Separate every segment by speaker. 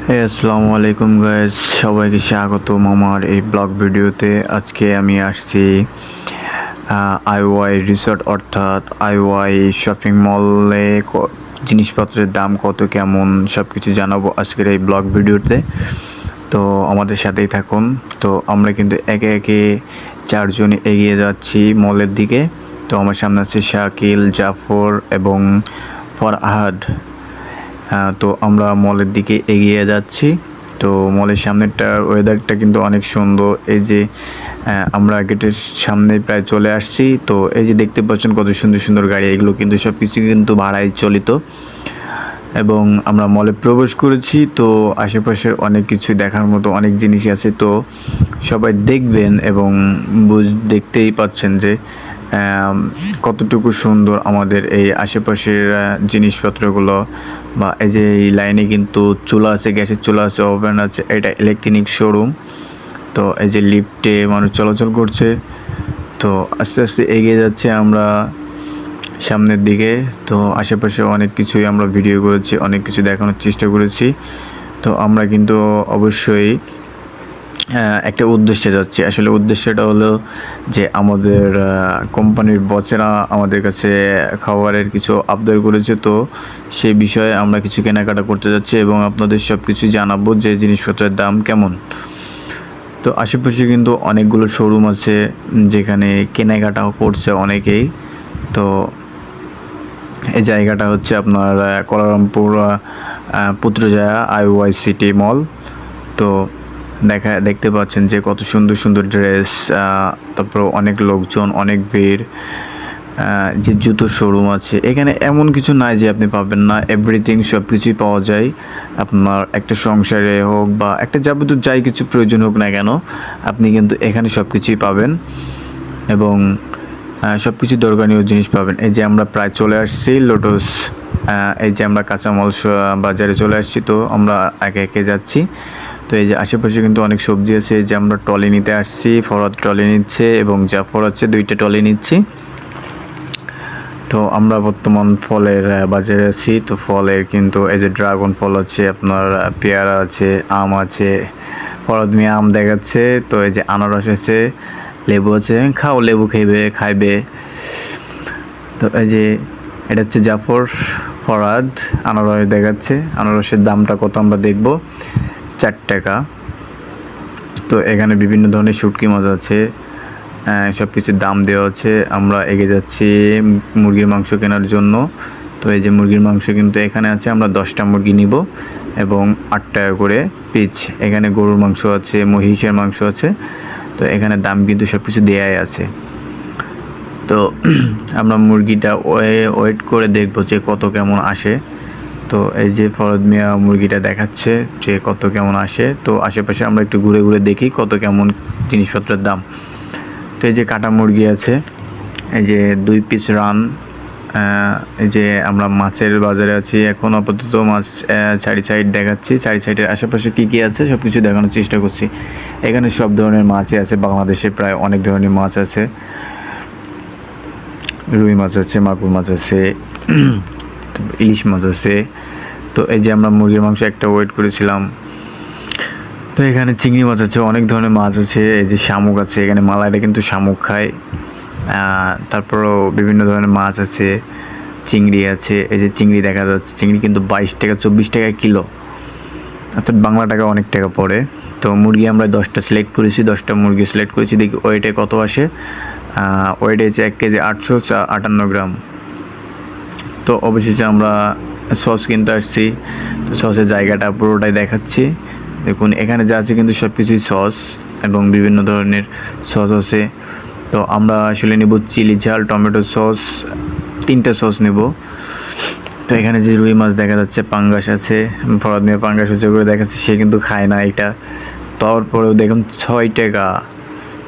Speaker 1: আসসালামু আলাইকুম গাইস, সবাইকে স্বাগতম আমার এই ব্লগ ভিডিওতে। আজকে আমি আসছি আইওয়াই রিসর্ট অর্থাৎ আইওয়াই শপিং মলে জিনিসপত্রের দাম কত কেমন সব কিছু জানাবো আজকের এই ব্লগ ভিডিওতে। তো আমাদের সাথেই থাকুন। তো আমরা কিন্তু একে একে চারজন এগিয়ে যাচ্ছি মলের দিকে। তো আমার সামনে আছে শাকিল, জাফর এবং ফরহাদ। তো আমরা মলের দিকে এগিয়ে যাচ্ছি। তো মলের সামনেটার ওয়েদারটা কিন্তু অনেক সুন্দর। এই যে আমরা গেটের সামনে প্রায় চলে আসছি। তো এই যে দেখতে পাচ্ছেন কত সুন্দর সুন্দর গাড়ি, এগুলো কিন্তু সব কিছু কিন্তু ভাড়ায় চলিত। এবং আমরা মলে প্রবেশ করেছি। তো আশেপাশের অনেক কিছু দেখার মতো অনেক জিনিসই আছে। তো সবাই দেখবেন এবং দেখতেই পাচ্ছেন যে কতটুকু সুন্দর আমাদের এই আশেপাশের জিনিসপত্রগুলো। বা এই যে এই লাইনে কিন্তু চুলা আছে, গ্যাসের চুলা আছে, ওভেন আছে। এটা ইলেকট্রনিক শোরুম। তো এই যে লিফটে মানুষ চলাচল করছে। তো আস্তে আস্তে এগিয়ে যাচ্ছে আমরা সামনের দিকে। তো আশেপাশে অনেক কিছুই আমরা ভিডিও করেছি, অনেক কিছু দেখানোর চেষ্টা করেছি। তো আমরা কিন্তু অবশ্যই একটা উদ্দেশ্যে যাচ্ছি। আসলে উদ্দেশ্যটা হলো যে আমাদের কোম্পানির বসেরা আমাদের কাছে খাবারের কিছু আবদার করেছে। তো সেই বিষয়ে আমরা কিছু কেনাকাটা করতে যাচ্ছি এবং আপনাদের সব কিছু জানাবো যে জিনিসপত্রের দাম কেমন। তো আশেপাশে কিন্তু অনেকগুলো শোরুম আছে যেখানে কেনাকাটাও করছে অনেকেই। তো এই জায়গাটা হচ্ছে আপনার কুয়ালালামপুর পুত্রজায়া আইওয়াই সিটি মল। তো দেখতে পাচ্ছেন যে কত সুন্দর সুন্দর ড্রেস, তারপর অনেক লোকজন, অনেক ভিড়। যে জুতোর শোরুম আছে এখানে, এমন কিছু নাই যে আপনি পাবেন না। এভরিথিং সব কিছুই পাওয়া যায়। আপনার একটা সংসারে হোক বা একটা যাবতীয় যাই কিছু প্রয়োজন হোক না কেন, আপনি কিন্তু এখানে সব কিছুই পাবেন এবং সব কিছু দরকারিও জিনিস পাবেন। এই যে আমরা প্রায় চলে আসছি লোটাস, এই যে আমরা কাঁচামাল বাজারে চলে আসছি। তো আমরা একে একে যাচ্ছি। তো এই যে আশেপাশে কিন্তু অনেক সবজি আছে। এই যে আমরা ট্রলি নিতে আসছি, ফরহাদ ট্রলি নিচ্ছে এবং জাফর আছে, দুইটা ট্রলি নিচ্ছি। তো আমরা বর্তমান ফলের বাজারে আছি। তো ফলের কিন্তু এই যে ড্রাগন ফল আছে, আপনার পেয়ারা আছে, আম আছে। ফরহাদ মিয়া আম দেখাচ্ছে। তো এই যে আনারস আছে, লেবু আছে। খাও, লেবু খাইবে। তো এই যে এটা হচ্ছে জাফর, ফরহাদ আনারস দেখাচ্ছে। আনারসের দামটা কত আমরা দেখব। 4 টাকা। তো এখানে বিভিন্ন ধরনের শুটকি মাছ আছে, সব কিছুর দাম দেওয়া আছে। আমরা এগিয়ে যাচ্ছি মুরগির মাংস কেনার জন্য। তো এই যে মুরগির মাংস কিন্তু এখানে আছে। আমরা 10টা মুরগি নিব এবং 8 টাকা করে পিস। এখানে গরুর মাংস আছে, মহিষের মাংস আছে। তো এখানে দাম কিন্তু সব কিছু দেয়াই আছে। তো আমরা মুরগিটা ওয়েট করে দেখব যে কত কেমন আসে। তো এই যে ফরহাদ মিয়া মুরগিটা দেখাচ্ছে যে কত কেমন আসে। তো আশেপাশে আমরা একটু ঘুরে ঘুরে দেখি কত কেমন জিনিসপত্রের দাম। তো এই যে কাটা মুরগি আছে, এই যে 2 পিস রান। এই যে আমরা মাছের বাজারে আছি এখন। আপাতত মাছ চারি সাইড দেখাচ্ছি। চারি সাইডের আশেপাশে কী কী আছে সব কিছু দেখানোর চেষ্টা করছি। এখানে সব ধরনের মাছই আছে। বাংলাদেশে প্রায় অনেক ধরনের মাছ আছে। রুই মাছ আছে, মাগুর মাছ আছে, ইলিশ মাছ আছে। তো এই যে আমরা মুরগির মাংস একটা ওয়েট করেছিলাম। তো এখানে চিংড়ি মাছ আছে, অনেক ধরনের মাছ আছে। এই যে শামুক আছে, এখানে মালাইরা কিন্তু শামুক খায়। তারপরও বিভিন্ন ধরনের মাছ আছে, চিংড়ি আছে। এই যে চিংড়ি দেখা যাচ্ছে, চিংড়ি কিন্তু 22 টাকা 24 টাকা কিলো, অর্থাৎ বাংলা টাকা অনেক টাকা পড়ে। তো মুরগি আমরা 10টা সিলেক্ট করেছি, 10টা মুরগি সিলেক্ট করেছি। দেখি ওয়েটে কত আসে। ওয়েট হচ্ছে 1 কেজি 858 গ্রাম। তো অবশেষে আমরা সস কিনতে আসছি। তো সসের জায়গাটা পুরোটাই দেখাচ্ছি। দেখুন এখানে যা আছে কিন্তু সব কিছুই সস এবং বিভিন্ন ধরনের সস আছে। তো আমরা আসলে নেব চিলি ঝাল, টমেটো সস, 3টা সস নেব। তো এখানে যে রুই মাছ দেখা যাচ্ছে, পাঙ্গাস আছে। ফরহাদ মিয়া পাঙ্গাস হচ্ছে করে দেখাচ্ছে, সে কিন্তু খায় না এটা। তারপরেও দেখুন 6 টাকা।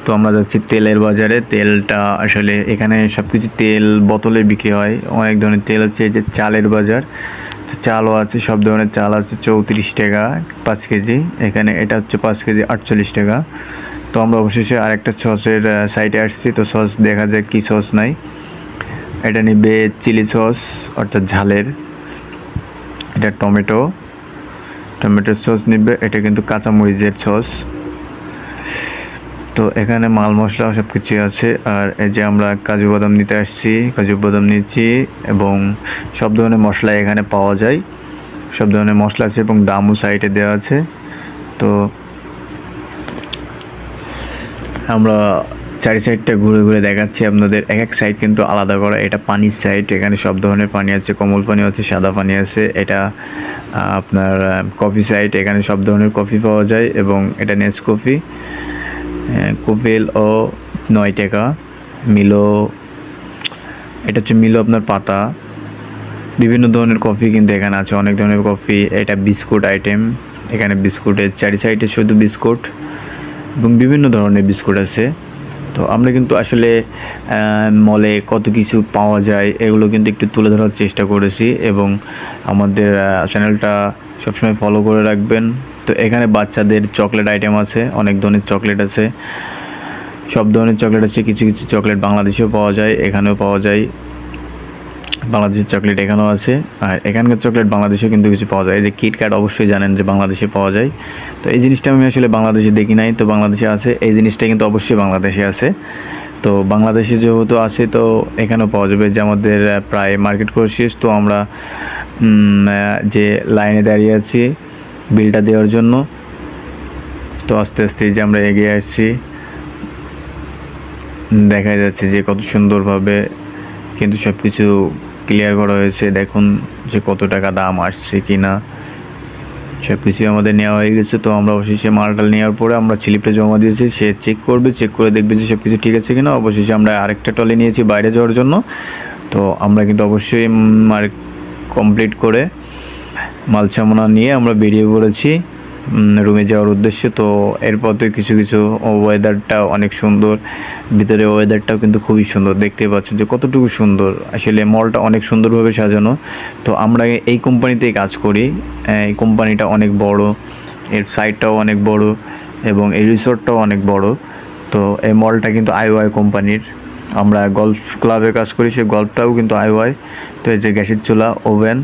Speaker 1: তো আমরা যাচ্ছি তেলের বাজারে। তেলটা আসলে এখানে সব কিছু তেল বোতলে বিক্রি হয়, অনেক ধরনের তেল আছে। এই যে চালের বাজার, তো চালও আছে, সব ধরনের চাল আছে। 34 টাকা 5 কেজি। এখানে এটা হচ্ছে 5 কেজি 48 টাকা। তো আমরা অবশেষে আরেকটা সসের সাইডে আসছি। তো সস দেখা যায় কি সস নাই। এটা নিবে চিলি সস অর্থাৎ ঝালের। এটা টমেটো টমেটোর সস নিবে, এটা কিন্তু কাঁচামরিচের সস। তো এখানে মাল মশলা সব কিছুই আছে। আর এই যে আমরা কাজু বাদাম নিতে আসছি, কাজু বাদাম নিচ্ছি এবং সব ধরনের মশলা এখানে পাওয়া যায়। সব ধরনের মশলা আছে এবং দামও সাইডে দেওয়া আছে। তো আমরা চারি সাইডটা ঘুরে ঘুরে দেখাচ্ছি আপনাদের। এক এক সাইড কিন্তু আলাদা করা। এটা পানির সাইড, এখানে সব ধরনের পানি আছে, কমল পানি আছে, সাদা পানি আছে। এটা আপনার কফি সাইড, এখানে সব ধরনের কফি পাওয়া যায় এবং এটা নেসকফি, কোপেল ও 9 টাকা। মিলো, এটা হচ্ছে মিলো আপনার পাতা। বিভিন্ন ধরনের কফি কিন্তু এখানে আছে, অনেক ধরনের কফি। এটা বিস্কুট আইটেম, এখানে বিস্কুটের চারি সাইডে শুধু বিস্কুট এবং বিভিন্ন ধরনের বিস্কুট আছে। তো আমরা কিন্তু আসলে মলে কত কিছু পাওয়া যায় এগুলো কিন্তু একটু তুলে ধরার চেষ্টা করেছি এবং আমাদের চ্যানেলটা সবসময় ফলো করে রাখবেন। তো এখানে বাচ্চাদের চকলেট আইটেম আছে, অনেক ধরনের চকলেট আছে, সব ধরনের চকলেট আছে। কিছু কিছু চকলেট বাংলাদেশেও পাওয়া যায়, এখানেও পাওয়া যায়। বাংলাদেশের চকলেট এখানেও আছে, আর এখানকার চকলেট বাংলাদেশেও কিন্তু কিছু পাওয়া যায়। এই যে কিটক্যাট অবশ্যই জানেন যে বাংলাদেশে পাওয়া যায়। তো এই জিনিসটা আমি আসলে বাংলাদেশে দেখি নাই, তো বাংলাদেশে আছে। এই জিনিসটা কিন্তু অবশ্যই বাংলাদেশে আছে। তো বাংলাদেশে যেহেতু আছে তো এখানেও পাওয়া যাবে। যে আমাদের প্রায় মার্কেট করে শেষ, তো আমরা যে লাইনে দাঁড়িয়ে আছি বিলটা দেওয়ার জন্য। তো আস্তে আস্তে যে আমরা এগিয়ে আসছি, দেখা যাচ্ছে যে কত সুন্দরভাবে কিন্তু সব কিছু ক্লিয়ার করা হয়েছে। দেখুন যে কত টাকা দাম আসছে কি না, সব কিছুই আমাদের নেওয়া হয়ে গেছে। তো আমরা অবশেষে মালটাল নেওয়ার পরে আমরা স্লিপটা জমা দিয়েছি, সে চেক করবে, চেক করে দেখবে যে সব কিছু ঠিক আছে কিনা। অবশেষে আমরা আরেকটা ট্রলি নিয়েছি বাইরে যাওয়ার জন্য। তো আমরা কিন্তু অবশ্যই কমপ্লিট করে মাল সামনা নিয়ে আমরা বেরিয়ে পড়েছি রুমে যাওয়ার উদ্দেশ্যে। তো এরপর তো কিছু কিছু ওয়েদারটা অনেক সুন্দর, ভিতরে ওয়েদারটাও কিন্তু খুবই সুন্দর। দেখতে পাচ্ছেন যে কতটুকু সুন্দর, আসলে মলটা অনেক সুন্দরভাবে সাজানো। তো আমরা এই কোম্পানিতেই কাজ করি। এই কোম্পানিটা অনেক বড়, এর সাইটটাও অনেক বড় এবং এই রিসোর্টটাও অনেক বড়। তো এই মলটা কিন্তু আইওয়াই কোম্পানির। আমরা গলফ ক্লাবে কাজ করি, সেই গল্ফটাও কিন্তু আইওয়াই। তো এই যে গ্যাসের চুলা, ওভেন,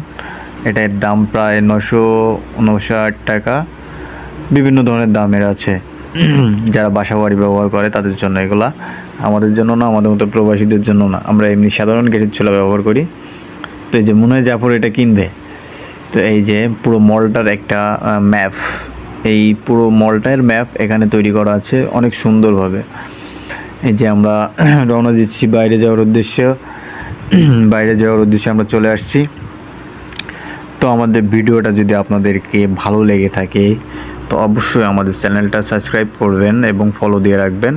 Speaker 1: এটার দাম প্রায় 959 টাকা। বিভিন্ন ধরনের দামের আছে। যারা বাসা বাড়ি ব্যবহার করে তাদের জন্য এগুলা, আমাদের জন্য না, আমাদের মতো প্রবাসীদের জন্য না। আমরা এমনি সাধারণ গ্যাসের চুলা ব্যবহার করি। তো এই যে মনে হয় জাফর এটা কিনবে। তো এই যে পুরো মলটার একটা ম্যাপ, এই পুরো মলটার ম্যাপ এখানে তৈরি করা আছে অনেক সুন্দরভাবে। এই যে আমরা রওনা দিচ্ছি বাইরে যাওয়ার উদ্দেশ্যে। বাইরে যাওয়ার উদ্দেশ্যে আমরা চলে আসছি। তো আমাদের ভিডিওটা যদি আপনাদেরকে ভালো লেগে থাকে তো অবশ্যই আমাদের চ্যানেলটা সাবস্ক্রাইব করবেন এবং ফলো দিয়ে রাখবেন।